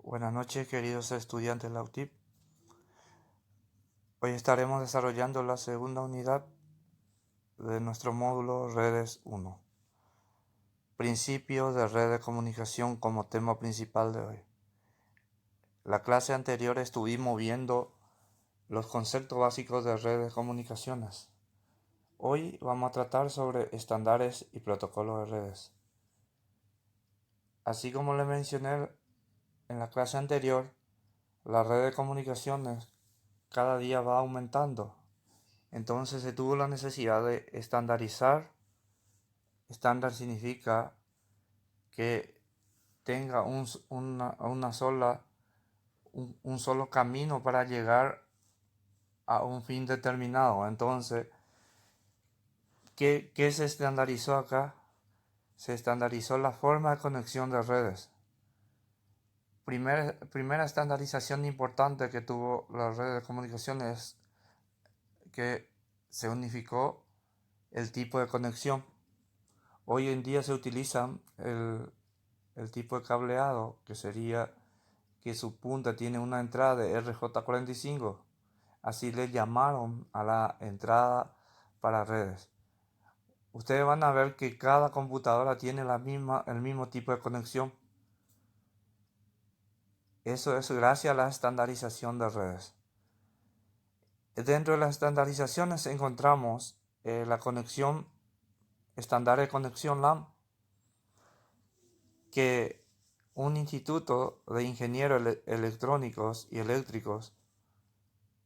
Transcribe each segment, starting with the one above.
Buenas noches, queridos estudiantes de la UTIP. Hoy estaremos desarrollando la segunda unidad de nuestro módulo Redes 1. Principios de red de comunicación como tema principal de hoy. La clase anterior estuvimos viendo los conceptos básicos de redes de comunicaciones. Hoy vamos a tratar sobre estándares y protocolos de redes. Así como les mencioné en la clase anterior, la red de comunicaciones cada día va aumentando. Entonces se tuvo la necesidad de estandarizar. Estándar significa que tenga un solo camino para llegar a un fin determinado. Entonces, ¿qué se estandarizó acá? Se estandarizó la forma de conexión de redes. Primera estandarización importante que tuvo la red de comunicación es que se unificó el tipo de conexión. Hoy en día se utiliza el tipo de cableado, que sería que su punta tiene una entrada de RJ45. Así le llamaron a la entrada para redes. Ustedes van a ver que cada computadora tiene el mismo tipo de conexión. Eso es gracias a la estandarización de redes. Dentro de las estandarizaciones encontramos la conexión estándar de conexión LAN, que un instituto de ingenieros electrónicos y eléctricos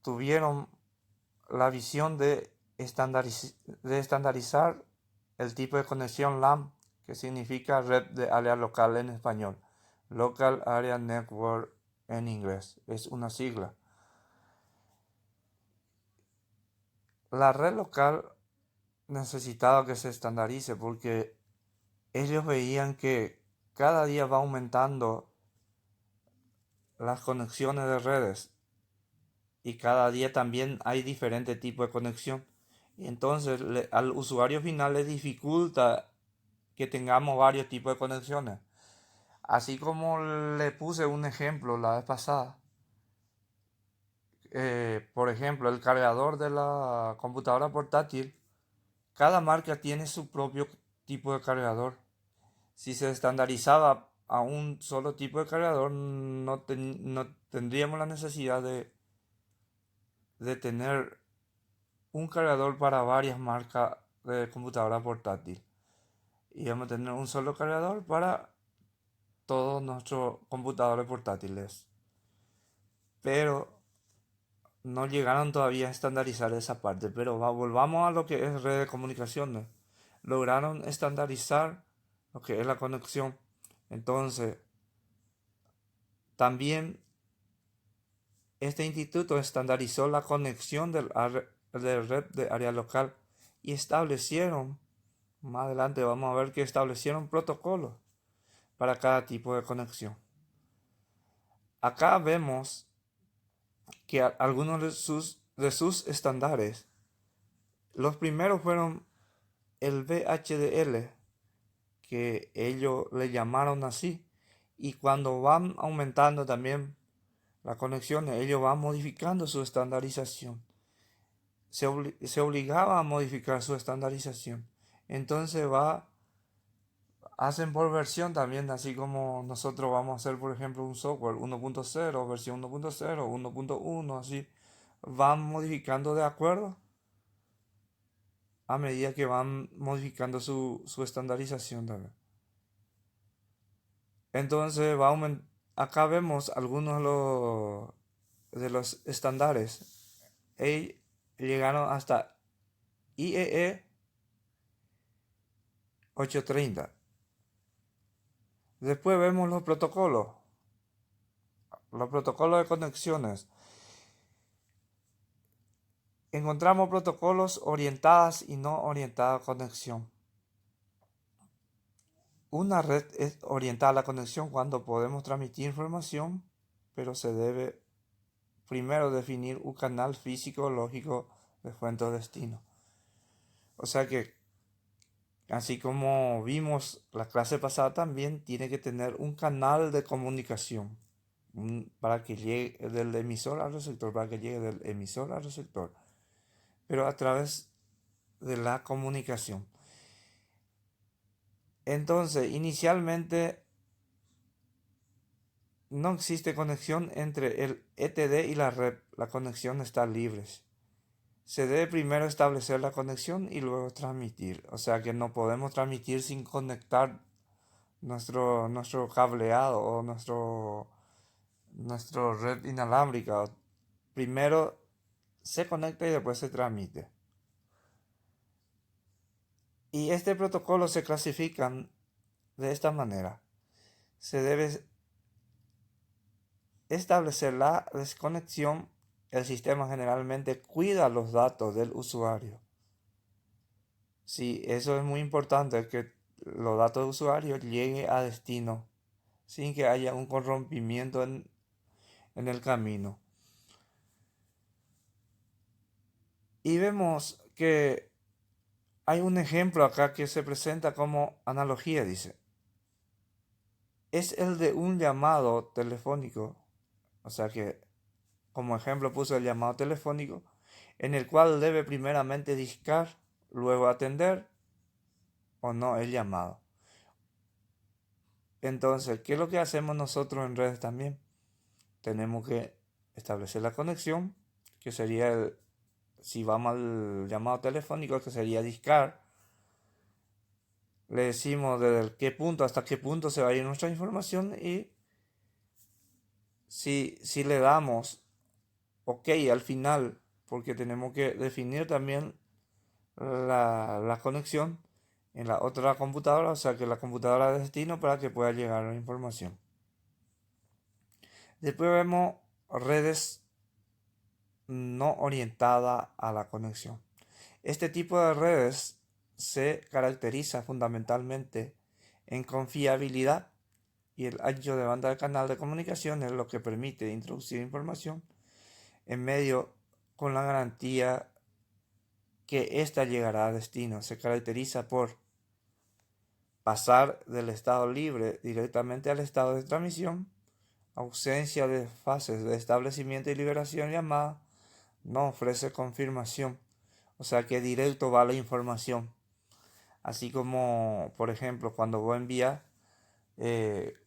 tuvieron la visión de estandarizar el tipo de conexión LAN, que significa red de área local en español, Local Area Network en inglés, es una sigla. La red local necesitaba que se estandarice porque ellos veían que cada día va aumentando las conexiones de redes y cada día también hay diferente tipo de conexión. Y entonces al usuario final le dificulta que tengamos varios tipos de conexiones. Así como le puse un ejemplo la vez pasada. Por ejemplo, el cargador de la computadora portátil. Cada marca tiene su propio tipo de cargador. Si se estandarizaba a un solo tipo de cargador, no tendríamos la necesidad de tener un cargador para varias marcas de computadora portátil. Y vamos a tener un solo cargador para todos nuestros computadores portátiles. Pero no llegaron todavía a estandarizar esa parte. Pero volvamos a lo que es red de comunicaciones. Lograron estandarizar lo que es la conexión. Entonces, también este instituto estandarizó la conexión de red de área local y establecieron, más adelante vamos a ver que establecieron protocolos para cada tipo de conexión. Acá vemos que algunos de sus estándares, los primeros fueron el VHDL, que ellos le llamaron así, y cuando van aumentando también las conexiones, ellos van modificando su estandarización. Se obligaba a modificar su estandarización. Entonces hacen por versión también, así como nosotros vamos a hacer, por ejemplo, un software 1.0, versión 1.0, 1.1, así. Van modificando de acuerdo a medida que van modificando su estandarización también. Entonces acá vemos algunos de los estándares. Llegaron hasta IEE 830. Después vemos los protocolos. Los protocolos de conexiones. Encontramos protocolos orientadas y no orientadas a conexión. Una red es orientada a la conexión cuando podemos transmitir información, pero se debe primero definir un canal físico lógico de fuente o destino. O sea que, así como vimos la clase pasada, también tiene que tener un canal de comunicación. para que llegue del emisor al receptor, para que llegue del emisor al receptor, pero a través de la comunicación. Entonces, inicialmente no existe conexión entre el ETD y la red. La conexión está libre. Se debe primero establecer la conexión y luego transmitir. O sea que no podemos transmitir sin conectar nuestro cableado o nuestro red inalámbrica. Primero se conecta y después se transmite. Y este protocolo se clasifican de esta manera. Se debe establecer la desconexión. El sistema generalmente cuida los datos del usuario. Sí, eso es muy importante, que los datos del usuario lleguen a destino sin que haya un corrompimiento en el camino. Y vemos que hay un ejemplo acá que se presenta como analogía, dice. Es el de un llamado telefónico. O sea que como ejemplo puso el llamado telefónico, en el cual debe primeramente discar, luego atender o no el llamado. Entonces, ¿qué es lo que hacemos nosotros en redes también? Tenemos que establecer la conexión, que sería si vamos al llamado telefónico, que sería discar. Le decimos desde qué punto hasta qué punto se va a ir nuestra información y si le damos OK al final, porque tenemos que definir también la conexión en la otra computadora, o sea que la computadora de destino, para que pueda llegar la información. Después vemos redes no orientadas a la conexión. Este tipo de redes se caracteriza fundamentalmente en confiabilidad, y el ancho de banda del canal de comunicación es lo que permite introducir información en medio con la garantía que ésta llegará a destino. Se caracteriza por pasar del estado libre directamente al estado de transmisión, ausencia de fases de establecimiento y liberación llamada, no ofrece confirmación, o sea que directo va la información. Así como, por ejemplo, cuando vos envías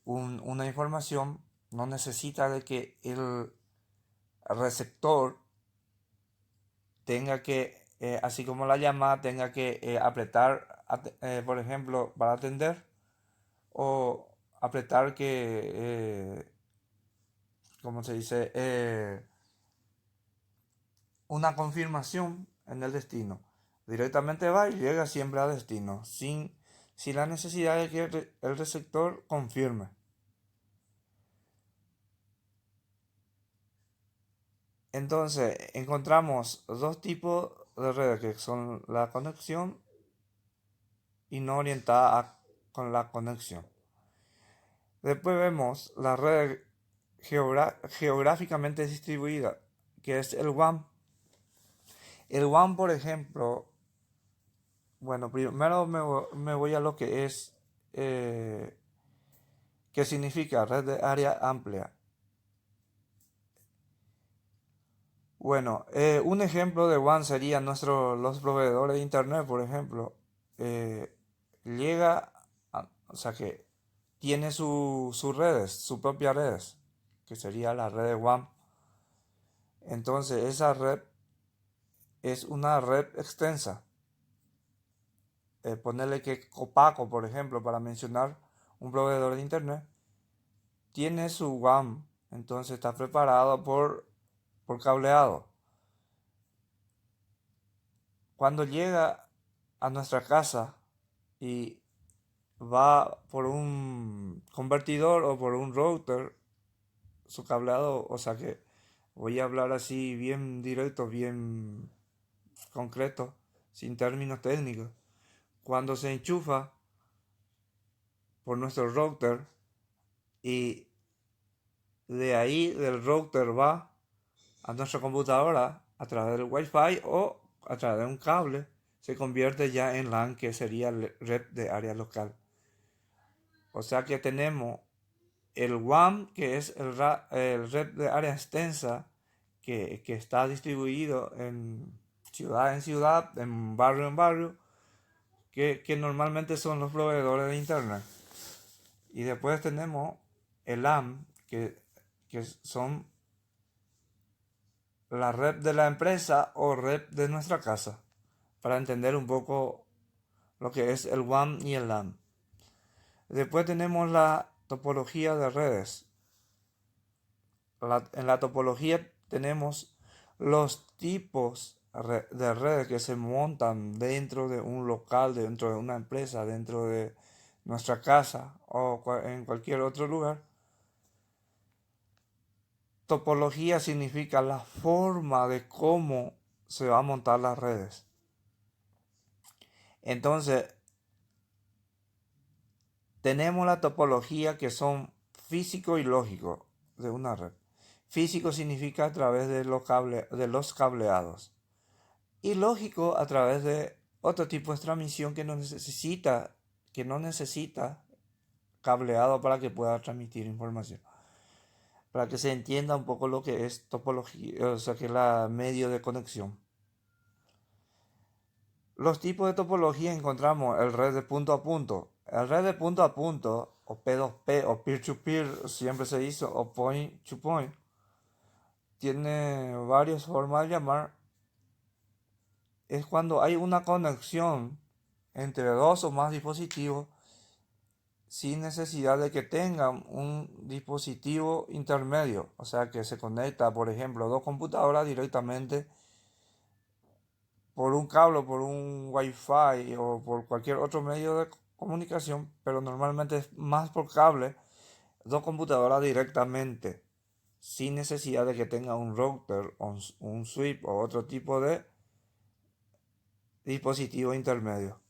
una información, no necesita de que el receptor tenga que, así como la llamada, tenga que apretar, por ejemplo, para atender, o apretar ¿cómo se dice? Una confirmación en el destino. Directamente va y llega siempre a destino, sin la necesidad de que el receptor confirme. Entonces, encontramos dos tipos de redes, que son la conexión y no orientada con la conexión. Después vemos la red geográficamente distribuida, que es el WAN. El WAN, por ejemplo, bueno, primero me voy a lo que es, ¿qué significa red de área amplia? Bueno, un ejemplo de WAN sería los proveedores de internet, por ejemplo. eh, o sea que tiene sus redes, sus propias redes, que sería la red de WAN. Entonces, esa red es una red extensa. Ponerle que Copaco, por ejemplo, para mencionar un proveedor de internet, tiene su WAN, entonces está preparado por cableado. Cuando llega a nuestra casa y va por un convertidor o por un router, su cableado, o sea que voy a hablar así bien directo, bien concreto, sin términos técnicos. Cuando se enchufa por nuestro router y de ahí del router va a nuestra computadora a través del Wi-Fi o a través de un cable, se convierte ya en LAN, que sería red de área local. O sea que tenemos el WAN, que es el red de área extensa, que está distribuido en ciudad, en barrio, que normalmente son los proveedores de Internet. Y después tenemos el LAN, que son la red de la empresa o red de nuestra casa, para entender un poco lo que es el WAN y el LAN. Después tenemos la topología de redes. En la topología tenemos los tipos de redes que se montan dentro de un local, dentro de una empresa, dentro de nuestra casa o en cualquier otro lugar. Topología significa la forma de cómo se va a montar las redes. Entonces, tenemos la topología que son físico y lógico de una red. Físico significa a través de los cableados. Y lógico a través de otro tipo de transmisión que no necesita cableado para que pueda transmitir información. Para que se entienda un poco lo que es topología, o sea, que es la medio de conexión. Los tipos de topología encontramos el red de punto a punto. El red de punto a punto, o P2P, o peer-to-peer, siempre se hizo, o point-to-point, tiene varias formas de llamar. Es cuando hay una conexión entre dos o más dispositivos sin necesidad de que tengan un dispositivo intermedio. O sea, que se conecta, por ejemplo, dos computadoras directamente por un cable, por un Wi-Fi o por cualquier otro medio de comunicación, pero normalmente es más por cable, dos computadoras directamente, sin necesidad de que tenga un router, un switch o otro tipo de dispositivo intermedio.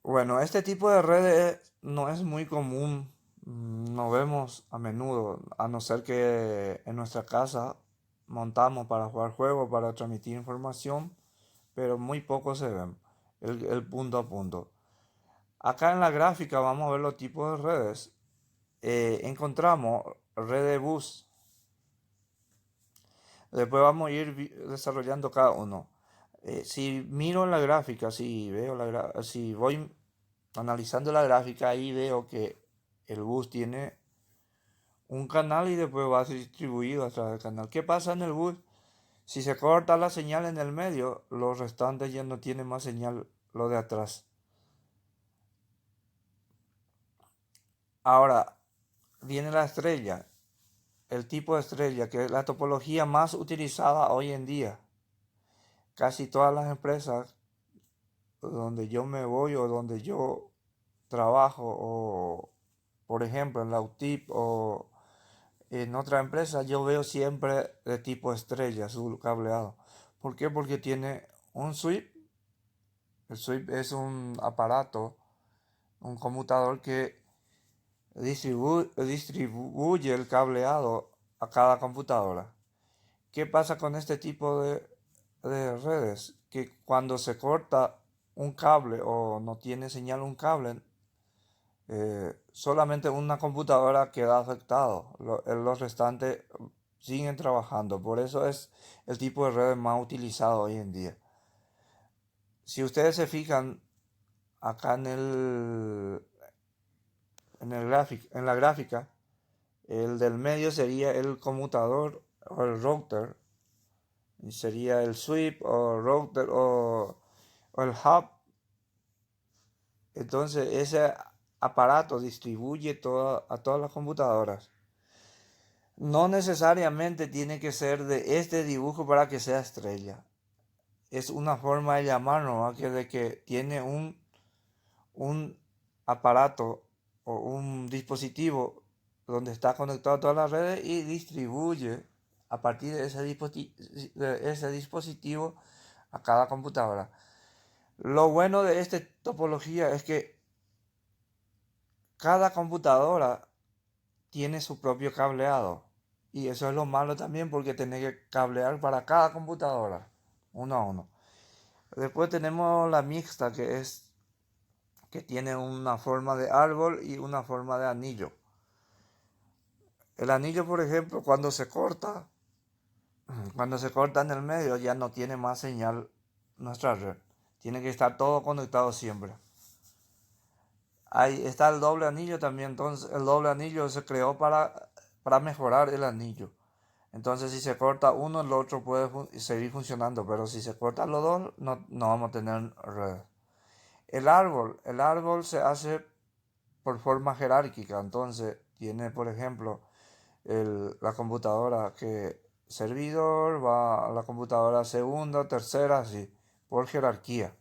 Bueno, este tipo de redes no es muy común, no vemos a menudo, a no ser que en nuestra casa montamos para jugar juegos, para transmitir información, pero muy poco se ven el punto a punto. Acá en la gráfica vamos a ver los tipos de redes. Encontramos red de bus. Después vamos a ir desarrollando cada uno. Si miro en la gráfica, si voy analizando la gráfica, ahí veo que el bus tiene un canal y después va distribuido a través del canal. ¿Qué pasa en el bus? Si se corta la señal en el medio, los restantes ya no tienen más señal, lo de atrás. Ahora viene la estrella, el tipo de estrella, que es la topología más utilizada hoy en día. Casi todas las empresas donde yo me voy o donde yo trabajo, o por ejemplo en la UTIP o en otra empresa, yo veo siempre de tipo estrella su cableado. ¿Por qué? Porque tiene un switch. El switch es un aparato, un conmutador que distribuye el cableado a cada computadora. ¿Qué pasa con este tipo de redes? Que cuando se corta un cable o no tiene señal un cable, solamente una computadora queda afectado. Los restantes siguen trabajando. Por eso es el tipo de red más utilizado hoy en día. Si ustedes se fijan acá en la gráfica, el del medio sería el conmutador o el router. Y sería el switch o router o el hub. Entonces ese aparato distribuye a todas las computadoras. No necesariamente tiene que ser de este dibujo para que sea estrella. Es una forma de llamarlo, ¿no? De que tiene un aparato o un dispositivo donde está conectado a todas las redes y distribuye a partir de ese dispositivo a cada computadora. Lo bueno de esta topología es que cada computadora tiene su propio cableado. Y eso es lo malo también porque tenés que cablear para cada computadora, uno a uno. Después tenemos la mixta, que que tiene una forma de árbol y una forma de anillo. El anillo, por ejemplo, cuando se corta en el medio ya no tiene más señal nuestra red. Tiene que estar todo conectado siempre. Ahí está el doble anillo también. Entonces el doble anillo se creó para mejorar el anillo. Entonces si se corta uno, el otro puede seguir funcionando. Pero si se cortan los dos, no vamos a tener red. El árbol se hace por forma jerárquica. Entonces tiene, por ejemplo, la computadora que servidor va a la computadora segunda, tercera, así, por jerarquía.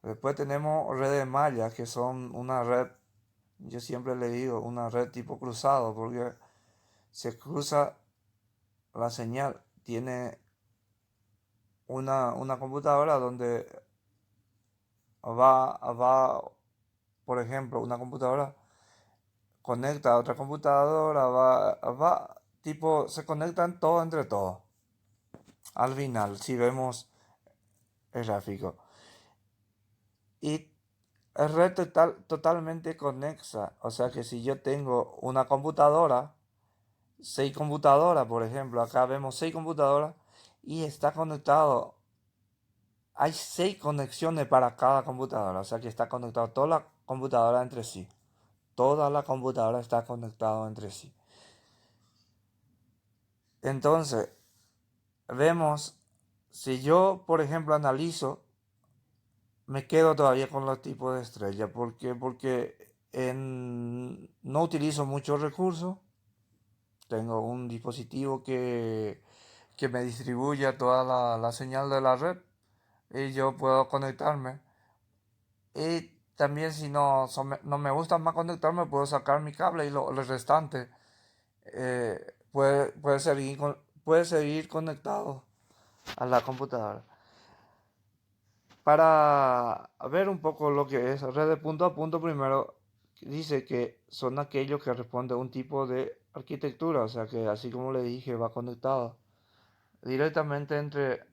Después tenemos redes de malla, que son una red, yo siempre le digo, una red tipo cruzado, porque se cruza la señal. Tiene una computadora donde va, por ejemplo, una computadora conecta a otra computadora, tipo, se conectan todo entre todos. Al final, si vemos el gráfico. Y es red totalmente conexa. O sea que si yo tengo una computadora, 6 computadoras, por ejemplo, acá vemos 6 computadoras y está conectado. Hay 6 conexiones para cada computadora. O sea que está conectado toda la computadora entre sí. Toda la computadora está conectada entre sí. Entonces, vemos, si yo, por ejemplo, analizo, me quedo todavía con los tipos de estrella. ¿Por qué? Porque no utilizo muchos recursos. Tengo un dispositivo que me distribuye toda la señal de la red y yo puedo conectarme. Y también si no me gusta más conectarme, puedo sacar mi cable y lo restante puede seguir conectado a la computadora. Para ver un poco lo que es red de punto a punto, primero dice que son aquellos que responden a un tipo de arquitectura, o sea que así como le dije, va conectado directamente entre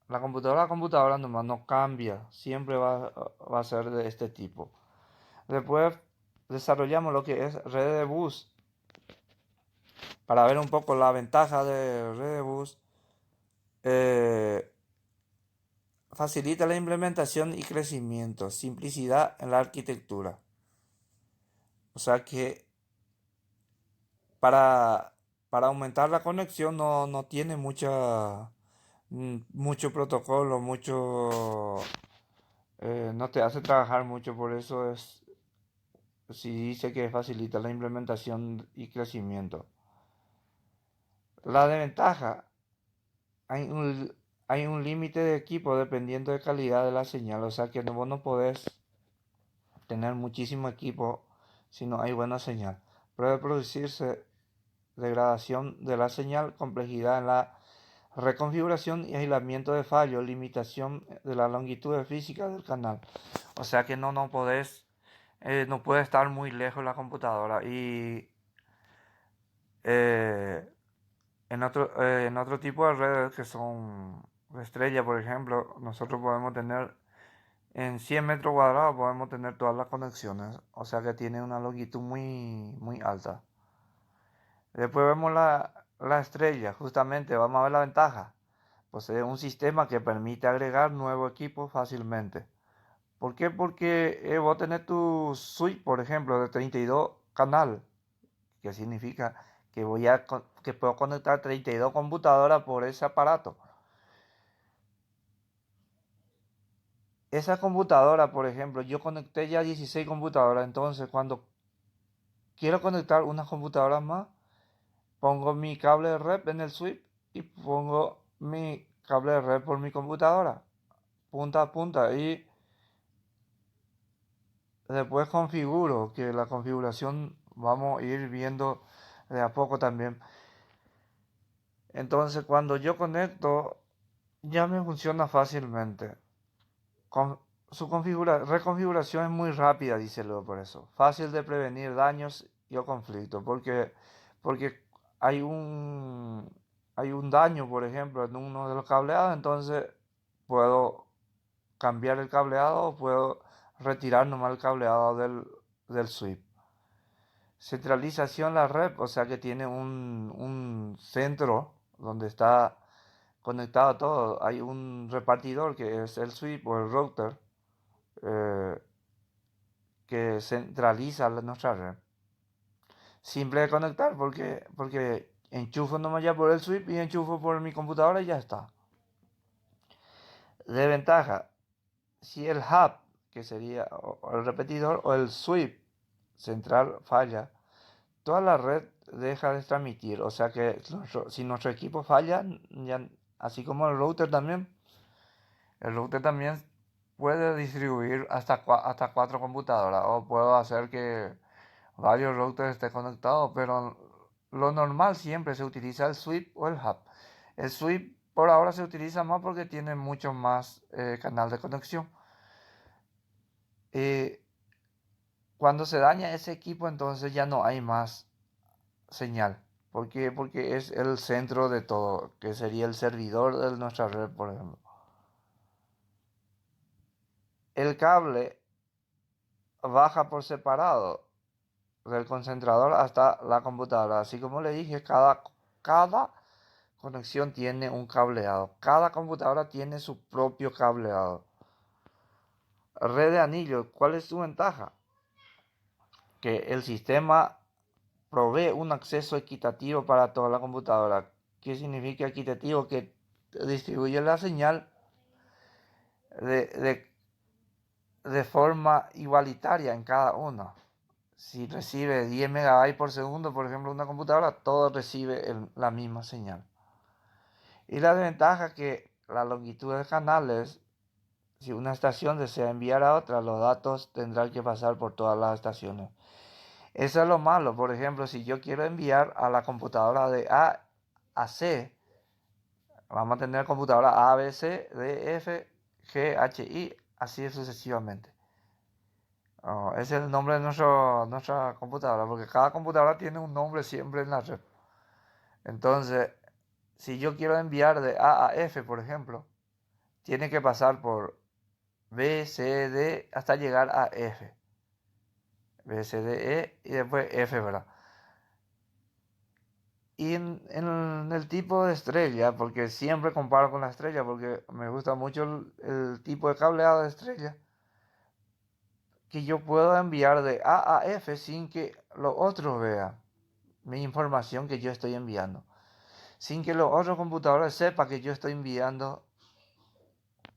la computadora a la computadora, nomás no cambia, siempre va a ser de este tipo. Después desarrollamos lo que es red de bus, para ver un poco la ventaja de red de bus. Eh, Facilita la implementación y crecimiento, simplicidad en la arquitectura. O sea que para, para aumentar la conexión no tiene mucho protocolo, no te hace trabajar mucho, por eso si dice que facilita la implementación y crecimiento. La desventaja, hay un, hay un límite de equipo dependiendo de calidad de la señal, o sea que vos no podés tener muchísimo equipo si no hay buena señal. Puede producirse degradación de la señal, complejidad en la reconfiguración y aislamiento de fallos, limitación de la longitud física del canal. O sea que no puede estar muy lejos la computadora. Y eh, en otro tipo de redes que son estrella, por ejemplo, nosotros podemos tener en 100 metros cuadrados podemos tener todas las conexiones, o sea que tiene una longitud muy alta. Después vemos la estrella, justamente vamos a ver la ventaja. Posee un sistema que permite agregar nuevos equipos fácilmente. ¿Por qué? Porque vos tenés tu suite, por ejemplo, de 32 canal, que significa que puedo conectar 32 computadoras por ese aparato. Esa computadora, por ejemplo, yo conecté ya 16 computadoras, entonces cuando quiero conectar unas computadoras más, pongo mi cable de red en el switch y pongo mi cable de red por mi computadora, punta a punta, y después configuro, que la configuración vamos a ir viendo de a poco también. Entonces cuando yo conecto, ya me funciona fácilmente. Con su reconfiguración es muy rápida, dice luego por eso. Fácil de prevenir daños y o conflictos. Porque hay hay un daño, por ejemplo, en uno de los cableados, entonces puedo cambiar el cableado o puedo retirar nomás el cableado del switch. Centralización la red, o sea que tiene un centro donde está conectado todo. Hay un repartidor que es el switch o el router eh, que centraliza nuestra red. Simple de conectar porque enchufo nomás ya por el switch y enchufo por mi computadora y ya está. De ventaja, si el hub, que sería el repetidor, o el switch central falla, toda la red deja de transmitir. O sea que si nuestro equipo falla, ya, así como el router también puede distribuir hasta 4 computadoras. O puedo hacer que varios routers estén conectados, pero lo normal siempre se utiliza el switch o el hub. El switch por ahora se utiliza más porque tiene mucho más canal de conexión. Eh, Cuando se daña ese equipo, entonces ya no hay más señal. ¿Por qué? Porque es el centro de todo, que sería el servidor de nuestra red, por ejemplo. El cable baja por separado del concentrador hasta la computadora. Así como le dije, cada conexión tiene un cableado. Cada computadora tiene su propio cableado. Red de anillo, ¿cuál es su ventaja? Que el sistema provee un acceso equitativo para toda la computadora. ¿Qué significa equitativo? Que distribuye la señal de, de, de forma igualitaria en cada uno. Si recibe 10 megabytes por segundo, por ejemplo, una computadora, todo recibe la misma señal. Y la desventaja es que la longitud de canales, si una estación desea enviar a otra, los datos tendrán que pasar por todas las estaciones. Eso es lo malo. Por ejemplo, si yo quiero enviar a la computadora de A a C, vamos a tener computadora A, B, C, D, F, G, H, I, así sucesivamente. Ese es el nombre de nuestra computadora, porque cada computadora tiene un nombre siempre en la red. Entonces, si yo quiero enviar de A a F, por ejemplo, tiene que pasar por B, C, D hasta llegar a F. B, C, D, E y después F, ¿verdad? Y en el tipo de estrella, porque siempre comparo con la estrella, porque me gusta mucho el tipo de cableado de estrella, que yo puedo enviar de A a F sin que los otros vean mi información que yo estoy enviando. Sin que los otros computadores sepan que yo estoy enviando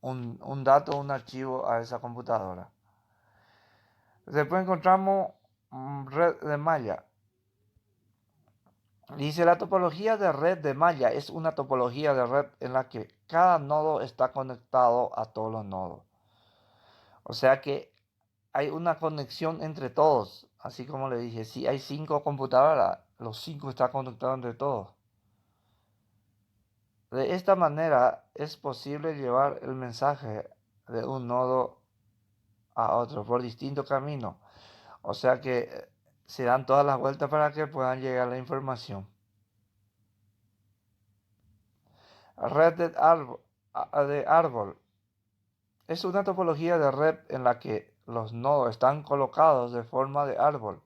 un dato, un archivo a esa computadora. Después encontramos red de malla. Dice, la topología de red de malla es una topología de red en la que cada nodo está conectado a todos los nodos. O sea que hay una conexión entre todos. Así como le dije, si hay 5 computadoras, los 5 están conectados entre todos. De esta manera es posible llevar el mensaje de un nodo a otro por distintos caminos. O sea que se dan todas las vueltas para que puedan llegar la información. Red de árbol es una topología de red en la que los nodos están colocados de forma de árbol.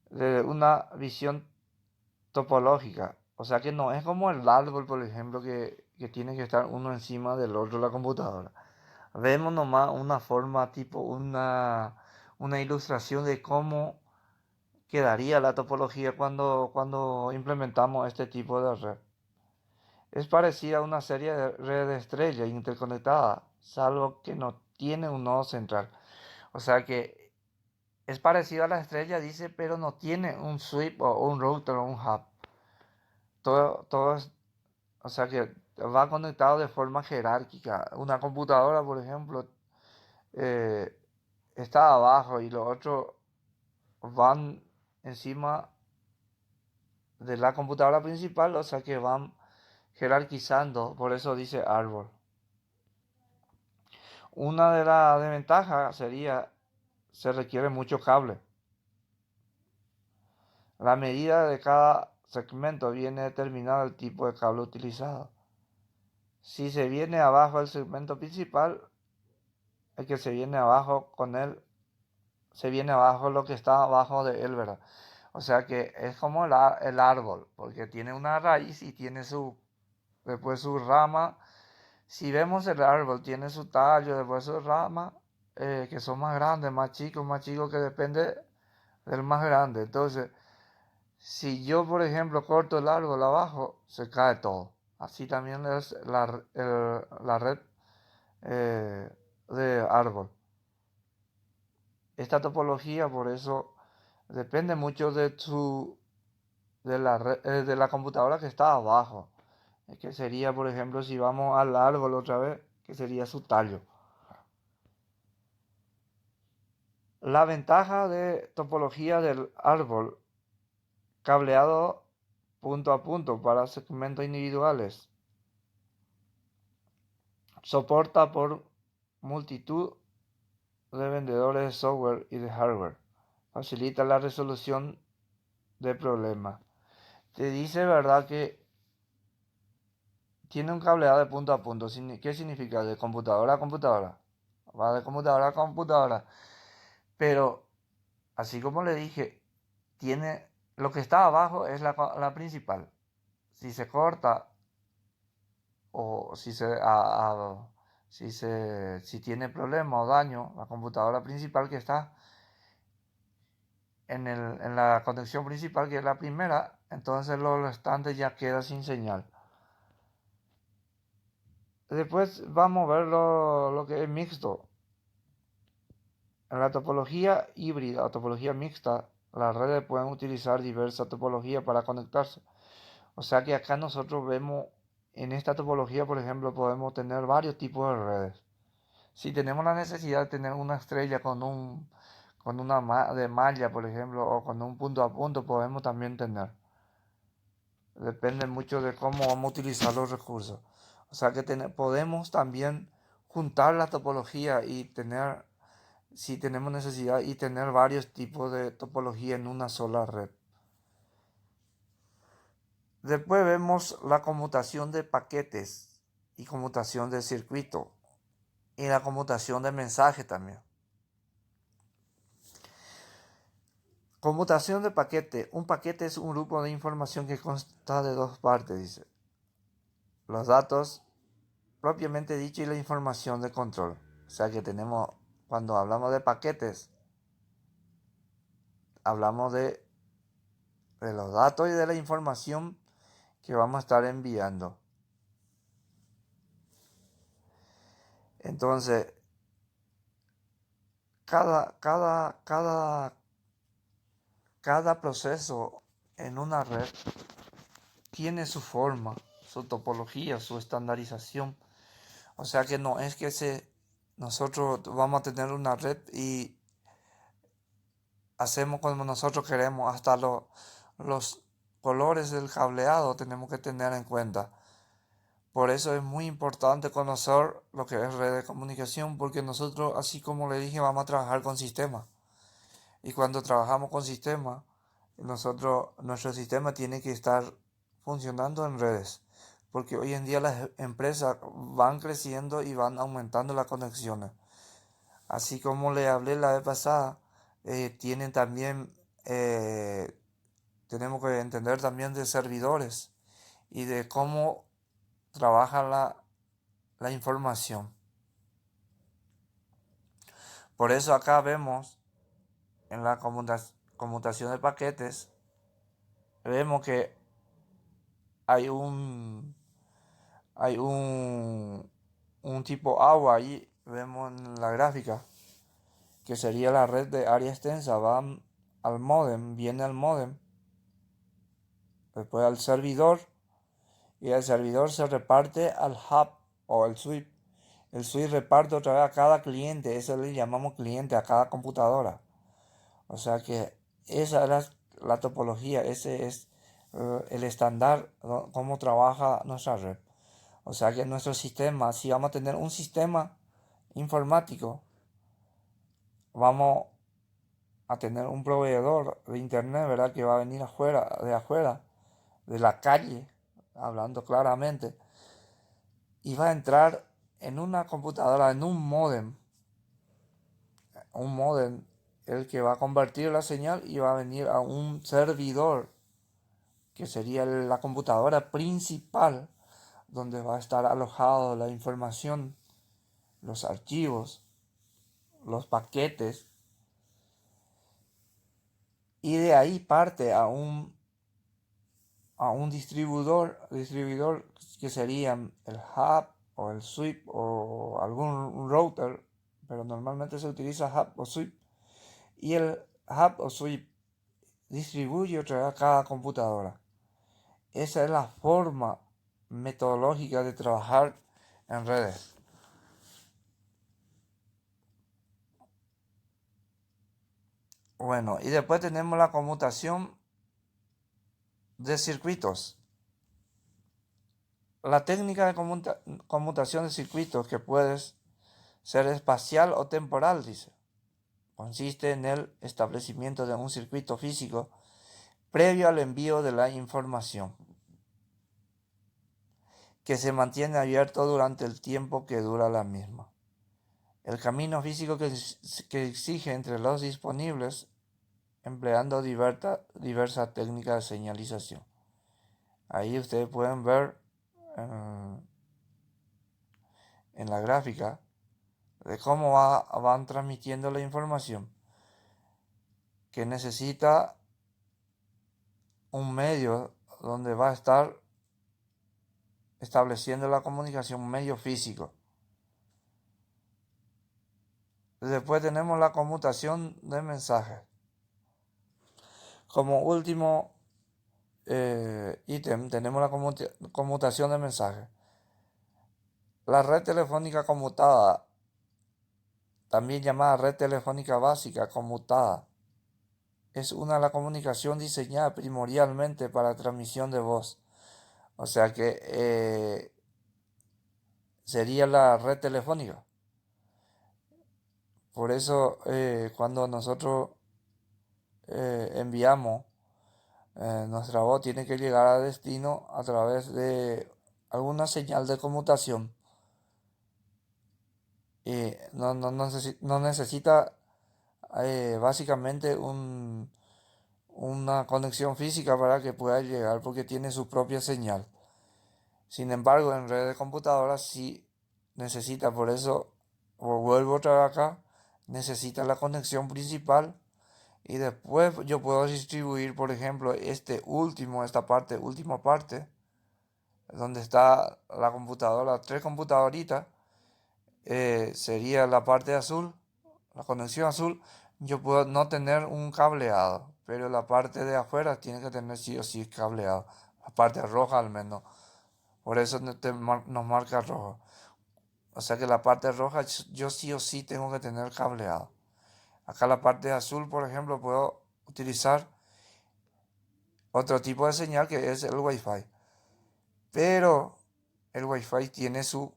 De una visión topológica. O sea que no es como el árbol, por ejemplo, que tiene que estar uno encima del otro la computadora. Vemos nomás una forma tipo una ilustración de cómo quedaría la topología cuando implementamos este tipo de red. Es parecida a una serie de redes estrellas interconectadas, salvo que no tiene un nodo central. O sea que es parecido a la estrella, dice, pero no tiene un switch o un router o un hub. Todo es, o sea que va conectado de forma jerárquica. Una computadora, por ejemplo, eh, está abajo y los otros van encima de la computadora principal, o sea que van jerarquizando, por eso dice árbol. Una de las desventajas sería, se requiere mucho cable. La medida de cada segmento viene determinado el tipo de cable utilizado. Si se viene abajo del segmento principal, el que se viene abajo con él, se viene abajo lo que está abajo de él, ¿verdad? O sea que es como el árbol, porque tiene una raíz y tiene después su rama. Si vemos el árbol, tiene su tallo, después su rama, que son más chicos, que depende del más grande. Entonces, si yo, por ejemplo, corto el árbol abajo, se cae todo. Así también es la red eh, de árbol. Esta topología, por eso, depende mucho de la computadora que está abajo. Que sería, por ejemplo, si vamos al árbol otra vez, que sería su tallo. La ventaja de topología del árbol cableado punto a punto para segmentos individuales. Soporta por multitud de vendedores de software y de hardware. Facilita la resolución de problemas. Te dice, ¿verdad?, que tiene un cableado de punto a punto. ¿Qué significa? De computadora a computadora. Va de computadora a computadora. Pero, así como le dije, tiene lo que está abajo es la principal. Si se corta o si tiene problema o daño, la computadora principal que está en la conexión principal, que es la primera, entonces los restantes ya queda sin señal. Después vamos a ver lo que es mixto. En la topología híbrida o topología mixta, las redes pueden utilizar diversas topologías para conectarse. O sea que acá nosotros vemos, en esta topología, por ejemplo, podemos tener varios tipos de redes. Si tenemos la necesidad de tener una estrella con una de malla, por ejemplo, o con un punto a punto, podemos también tener. Depende mucho de cómo vamos a utilizar los recursos. O sea que podemos también juntar la topología y tener, si tenemos necesidad, y tener varios tipos de topología en una sola red. Después vemos la conmutación de paquetes y conmutación de circuito y la conmutación de mensajes también. Conmutación de paquete. Un paquete es un grupo de información que consta de dos partes, dice. Los datos propiamente dicho y la información de control. O sea que tenemos, cuando hablamos de paquetes, hablamos de los datos y de la información que vamos a estar enviando. Entonces, cada proceso en una red tiene su forma, su topología, su estandarización. O sea que no es que nosotros vamos a tener una red y hacemos como nosotros queremos. Hasta los colores del cableado tenemos que tener en cuenta. Por eso es muy importante conocer lo que es red de comunicación, porque nosotros, así como le dije, vamos a trabajar con sistemas. Y cuando trabajamos con sistemas, nuestro sistema tiene que estar funcionando en redes. Porque hoy en día las empresas van creciendo y van aumentando las conexiones. Así como le hablé la vez pasada, tienen también, tenemos que entender también de servidores y de cómo trabaja la información. Por eso acá vemos en la conmutación de paquetes, vemos que hay un tipo agua ahí, vemos en la gráfica, que sería la red de área extensa, va al modem, viene al modem, después al servidor, y el servidor se reparte al hub o el switch. El switch reparte otra vez a cada cliente, eso le llamamos cliente, a cada computadora. O sea que esa es la topología, ese es el estándar, cómo trabaja nuestra red. O sea que nuestro sistema, si vamos a tener un sistema informático, vamos a tener un proveedor de internet, ¿verdad? Que va a venir afuera, de la calle, hablando claramente, y va a entrar en una computadora, en un módem, un módem el que va a convertir la señal y va a venir a un servidor, que sería la computadora principal, donde va a estar alojado la información, los archivos, los paquetes, y de ahí parte a un distribuidor que serían el hub o el switch o algún router, pero normalmente se utiliza hub o switch, y el hub o switch distribuye otra vez a cada computadora. Esa es la forma metodológica de trabajar en redes. Bueno, y después tenemos la conmutación de circuitos. La técnica de conmutación de circuitos, que puede ser espacial o temporal, dice, consiste en el establecimiento de un circuito físico previo al envío de la información, que se mantiene abierto durante el tiempo que dura la misma. El camino físico que exige entre los disponibles, empleando diversas técnicas de señalización. Ahí ustedes pueden ver en la gráfica de cómo van transmitiendo la información, que necesita un medio donde va a estar estableciendo la comunicación, un medio físico. Después tenemos la conmutación de mensajes. Como último ítem tenemos la conmutación de mensajes. La red telefónica conmutada, también llamada red telefónica básica conmutada, es la comunicación diseñada primordialmente para transmisión de voz. O sea que sería la red telefónica. Por eso cuando nosotros enviamos nuestra voz, tiene que llegar a destino a través de alguna señal de conmutación. No necesita básicamente una conexión física para que pueda llegar, porque tiene su propia señal. Sin embargo, en redes de computadoras sí necesita, por eso vuelvo otra vez acá, necesita la conexión principal, y después yo puedo distribuir, por ejemplo, última parte, donde está la computadora, 3 computadoritas, sería la parte azul, la conexión azul. Yo puedo no tener un cableado, pero la parte de afuera tiene que tener sí o sí cableado, la parte roja al menos. Por eso nos marca rojo. O sea que la parte roja yo sí o sí tengo que tener cableado. Acá la parte azul, por ejemplo, puedo utilizar otro tipo de señal, que es el Wi-Fi. Pero el Wi-Fi tiene su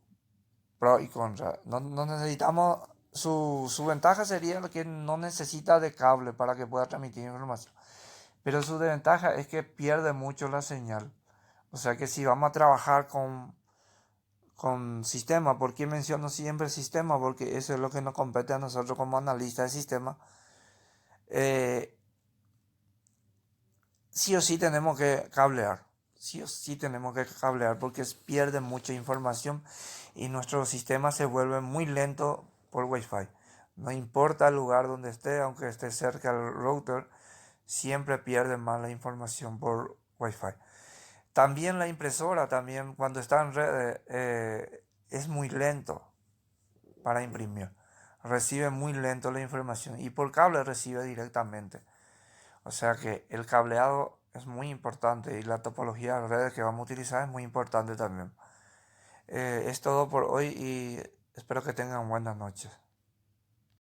pro y contra. No necesitamos, su ventaja sería que no necesita de cable para que pueda transmitir información. Pero su desventaja es que pierde mucho la señal. O sea que si vamos a trabajar con sistema, ¿por qué menciono siempre sistema? Porque eso es lo que nos compete a nosotros como analistas de sistema. Sí o sí tenemos que cablear. Sí o sí tenemos que cablear, porque pierde mucha información y nuestro sistema se vuelve muy lento por Wi-Fi. No importa el lugar donde esté, aunque esté cerca del router, siempre pierde más la información por Wi-Fi. También la impresora, también cuando está en red, es muy lento para imprimir. Recibe muy lento la información, y por cable recibe directamente. O sea que el cableado es muy importante, y la topología de redes que vamos a utilizar es muy importante también. Es todo por hoy y espero que tengan buenas noches.